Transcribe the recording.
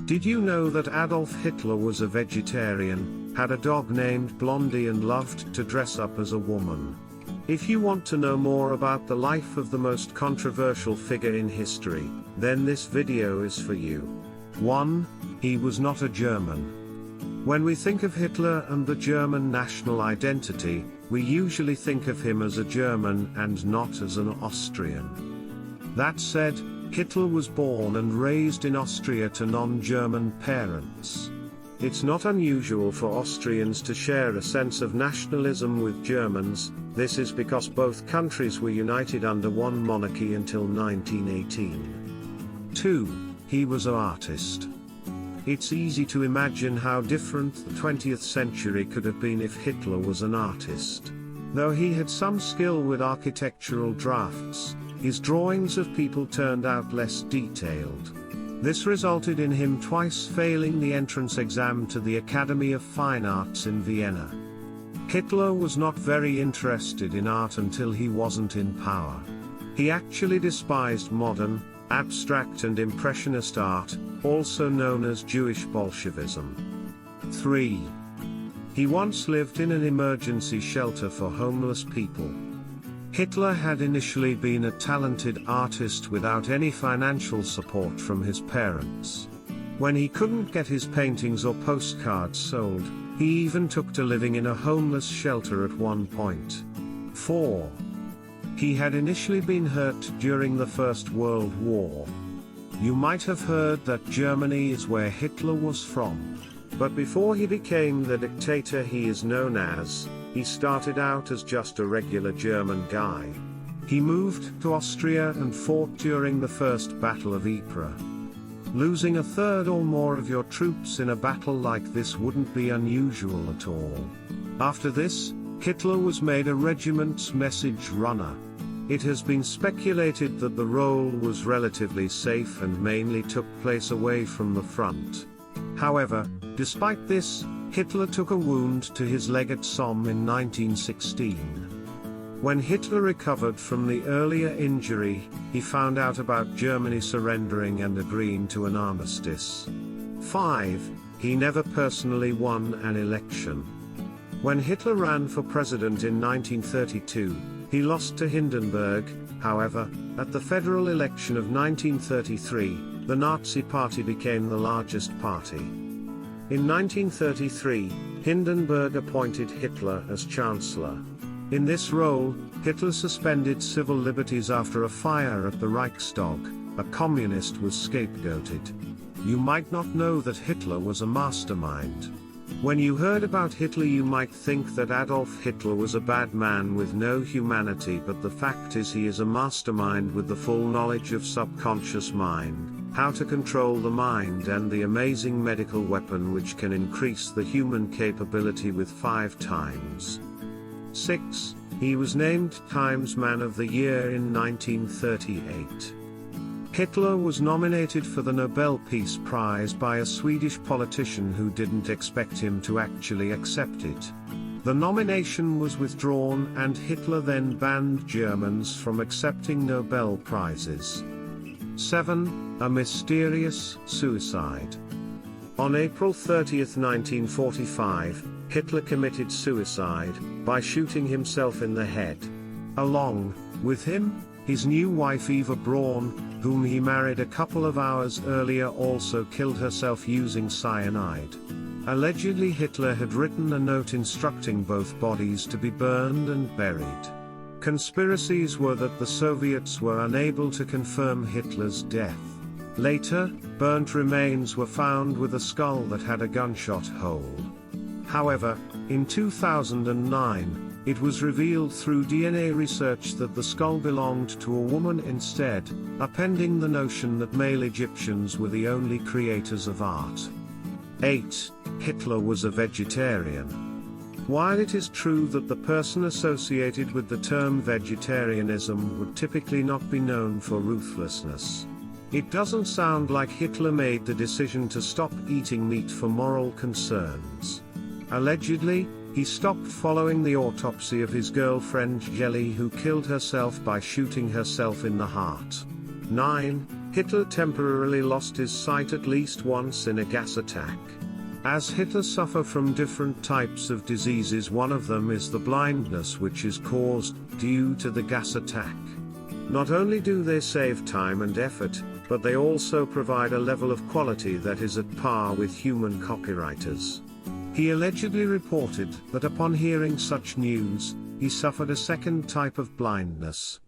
Did you know that Adolf Hitler was a vegetarian, had a dog named Blondie and loved to dress up as a woman? If you want to know more about the life of the most controversial figure in history, then this video is for you. 1. He was not a German. When we think of Hitler and the German national identity, we usually think of him as a German and not as an Austrian. That said, Hitler was born and raised in Austria to non-German parents. It's not unusual for Austrians to share a sense of nationalism with Germans. This is because both countries were united under one monarchy until 1918. 2. He was an artist. It's easy to imagine how different the 20th century could have been if Hitler was an artist. Though he had some skill with architectural drafts, his drawings of people turned out less detailed. This resulted in him twice failing the entrance exam to the Academy of Fine Arts in Vienna. Hitler was not very interested in art until he wasn't in power. He actually despised modern, abstract and impressionist art, also known as Jewish Bolshevism. 3. He once lived in an emergency shelter for homeless people. Hitler had initially been a talented artist without any financial support from his parents. When he couldn't get his paintings or postcards sold, he even took to living in a homeless shelter at one point. 4. He had initially been hurt during the First World War. You might have heard that Germany is where Hitler was from. But before he became the dictator he is known as, he started out as just a regular German guy. He moved to Austria and fought during the First Battle of Ypres. Losing a third or more of your troops in a battle like this wouldn't be unusual at all. After this, Hitler was made a regiment's message runner. It has been speculated that the role was relatively safe and mainly took place away from the front. However, despite this, Hitler took a wound to his leg at Somme in 1916. When Hitler recovered from the earlier injury, he found out about Germany surrendering and agreeing to an armistice. 5. He never personally won an election. When Hitler ran for president in 1932, he lost to Hindenburg. However, at the federal election of 1933, the Nazi Party became the largest party. In 1933, Hindenburg appointed Hitler as Chancellor. In this role, Hitler suspended civil liberties after a fire at the Reichstag. A communist was scapegoated. You might not know that Hitler was a mastermind. When you heard about Hitler you might think that Adolf Hitler was a bad man with no humanity, but the fact is he is a mastermind with the full knowledge of subconscious mind, how to control the mind, and the amazing medical weapon which can increase the human capability with 5 times. 6. He was named Times Man of the Year in 1938. Hitler was nominated for the Nobel Peace Prize by a Swedish politician who didn't expect him to actually accept it. The nomination was withdrawn and Hitler then banned Germans from accepting Nobel Prizes. 7. A mysterious suicide. On April 30, 1945, Hitler committed suicide by shooting himself in the head. Along with him, his new wife Eva Braun, whom he married a couple of hours earlier, also killed herself using cyanide. Allegedly Hitler had written a note instructing both bodies to be burned and buried. Conspiracies were that the Soviets were unable to confirm Hitler's death. Later, burnt remains were found with a skull that had a gunshot hole. However, in 2009, it was revealed through DNA research that the skull belonged to a woman instead, upending the notion that male Egyptians were the only creators of art. 8. Hitler was a vegetarian. While it is true that the person associated with the term vegetarianism would typically not be known for ruthlessness, it doesn't sound like Hitler made the decision to stop eating meat for moral concerns. Allegedly, he stopped following the autopsy of his girlfriend Jelly, who killed herself by shooting herself in the heart. 9. Hitler temporarily lost his sight at least once in a gas attack. As Hitler suffered from different types of diseases, one of them is the blindness which is caused due to the gas attack. Not only do they save time and effort, but they also provide a level of quality that is at par with human copywriters. He allegedly reported that upon hearing such news, he suffered a second type of blindness.